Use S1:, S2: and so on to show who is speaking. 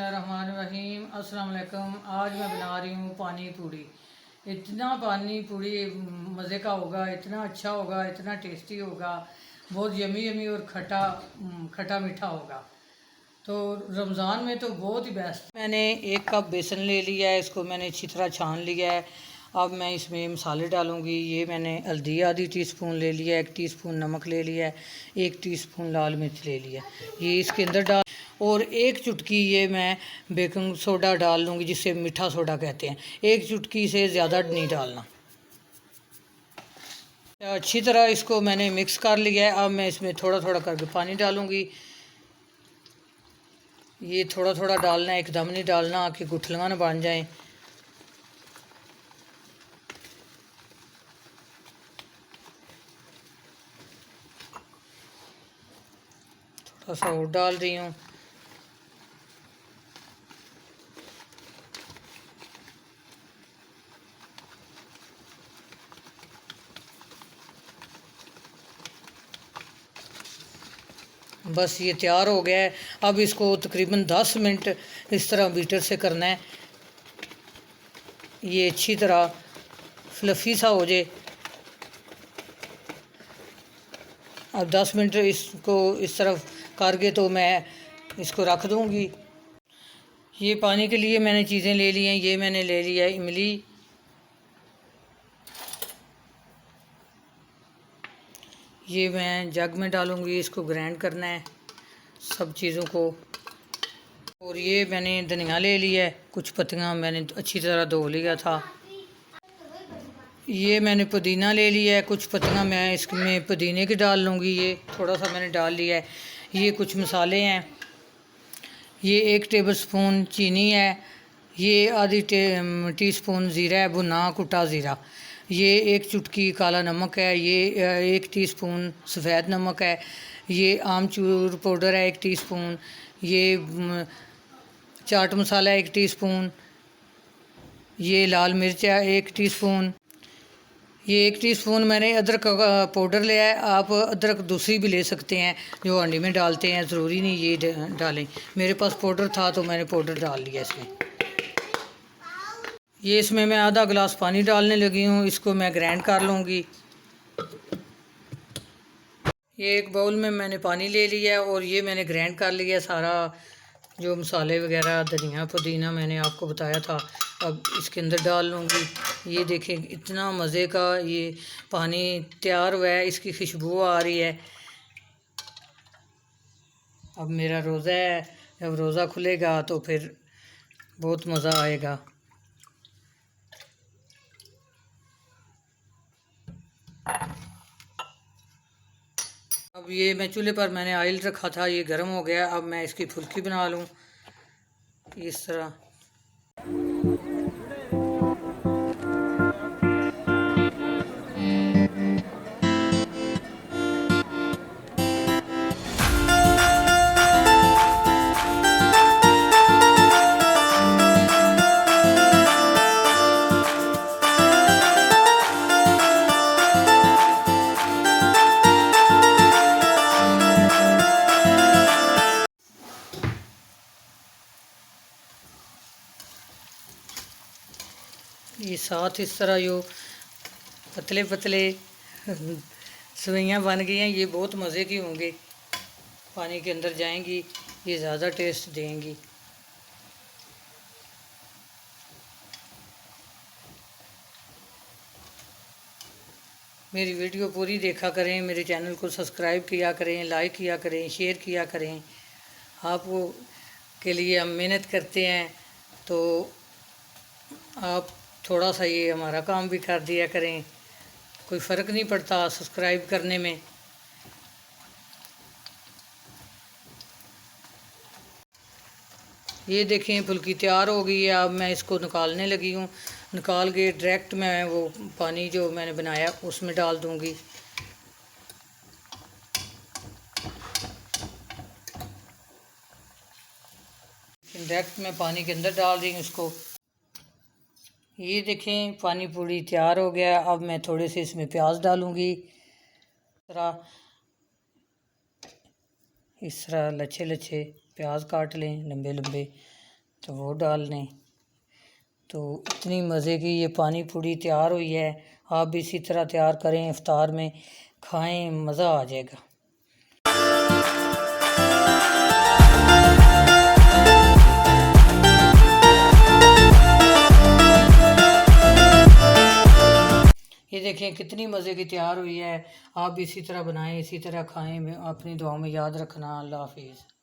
S1: बिस्मिल्लाहिर्रहमानिर्रहीम। अस्सलाम वालेकुम। आज मैं बना रही हूँ पानी पूड़ी। इतना पानी पूड़ी मज़े का होगा, इतना अच्छा होगा, इतना टेस्टी होगा, बहुत यमी यमी और खट्टा खट्टा मीठा होगा। तो रमज़ान में तो बहुत ही बेस्ट। मैंने 1 कप बेसन ले लिया है, इसको मैंने अच्छी तरह छान लिया है। अब मैं इसमें मसाले डालूँगी। ये मैंने हल्दी आधी टीस्पून ले लिया है, 1 टीस्पून नमक ले लिया है, 1 टीस्पून लाल मिर्च ले लिया है, ये इसके अंदर डाल, और 1 चुटकी ये मैं बेकिंग सोडा डाल लूँगी, जिसे मीठा सोडा कहते हैं। 1 चुटकी से ज़्यादा नहीं डालना। अच्छी तरह इसको मैंने मिक्स कर लिया है। अब मैं इसमें थोड़ा थोड़ा करके पानी डालूँगी। ये थोड़ा थोड़ा डालना है, एकदम नहीं डालना कि गुठलियाँ ना बन जाएं। थोड़ा सा और डाल रही हूँ। बस ये तैयार हो गया है। अब इसको तकरीबन 10 मिनट इस तरह बीटर से करना है, ये अच्छी तरह फ्लफ़ी सा हो जाए। अब 10 मिनट इसको इस तरफ करके तो मैं इसको रख दूँगी। ये पानी के लिए मैंने चीज़ें ले ली हैं। ये मैंने ले लिया है इमली, ये मैं जग में डालूँगी। इसको ग्राइंड करना है सब चीज़ों को। और ये मैंने धनिया ले लिया है, कुछ पत्तियाँ मैंने अच्छी तरह धो लिया था। ये मैंने पुदीना ले लिया है, कुछ पत्तियाँ मैं इसमें पुदीने की डाल लूँगी। ये थोड़ा सा मैंने डाल लिया है। ये कुछ मसाले हैं। ये 1 टेबलस्पून चीनी है, ये आधी टीस्पून ज़ीरा है, भुना कुटा ज़ीरा, ये 1 चुटकी काला नमक है, ये 1 टीस्पून सफ़ेद नमक है, ये आमचूर पाउडर है 1 टीस्पून, ये चाट मसाला है 1 टीस्पून, ये लाल मिर्च है 1 टीस्पून, ये 1 टीस्पून मैंने अदरक का पाउडर लिया है। आप अदरक दूसरी भी ले सकते हैं जो हांडी में डालते हैं, ज़रूरी नहीं ये डालें। मेरे पास पाउडर था तो मैंने पाउडर डाल लिया इसमें। ये इसमें मैं आधा गिलास पानी डालने लगी हूँ, इसको मैं ग्राइंड कर लूँगी। ये 1 बाउल में मैंने पानी ले लिया है और ये मैंने ग्राइंड कर लिया सारा, जो मसाले वगैरह धनिया पुदीना मैंने आपको बताया था। अब इसके अंदर डाल लूँगी। ये देखें इतना मज़े का ये पानी तैयार हुआ है, इसकी खुशबू आ रही है। अब मेरा रोज़ा है, जब रोज़ा खुलेगा तो फिर बहुत मज़ा आएगा। अब ये मैं चूल्हे पर मैंने ऑयल रखा था, ये गर्म हो गया। अब मैं इसकी फुल्की बना लूँ इस तरह। ये साथ इस तरह जो पतले पतले सवैयाँ बन गई हैं, ये बहुत मज़े की होंगी, पानी के अंदर जाएंगी, ये ज़्यादा टेस्ट देंगी। मेरी वीडियो पूरी देखा करें, मेरे चैनल को सब्सक्राइब किया करें, लाइक किया करें, शेयर किया करें। आपको के लिए हम मेहनत करते हैं, तो आप थोड़ा सा ये हमारा काम भी कर दिया करें। कोई फ़र्क नहीं पड़ता सब्सक्राइब करने में। ये देखें फुल्की तैयार हो गई है। अब मैं इसको निकालने लगी हूँ। निकाल के डायरेक्ट मैं वो पानी जो मैंने बनाया उसमें डाल दूँगी। डायरेक्ट मैं पानी के अंदर डाल रही हूँ इसको। ये देखें पानी पूरी तैयार हो गया। अब मैं थोड़े से इसमें प्याज डालूँगी, इस तरह लच्छे लच्छे प्याज काट लें लंबे लंबे, तो वो डाल लें। तो इतनी मज़े की ये पानी पूड़ी तैयार हुई है। आप भी इसी तरह तैयार करें, इफ्तार में खाएं, मज़ा आ जाएगा। ये देखें कितनी मज़े की तैयार हुई है। आप भी इसी तरह बनाएं, इसी तरह खाएं। अपनी दुआओं में याद रखना। अल्लाह हाफिज़।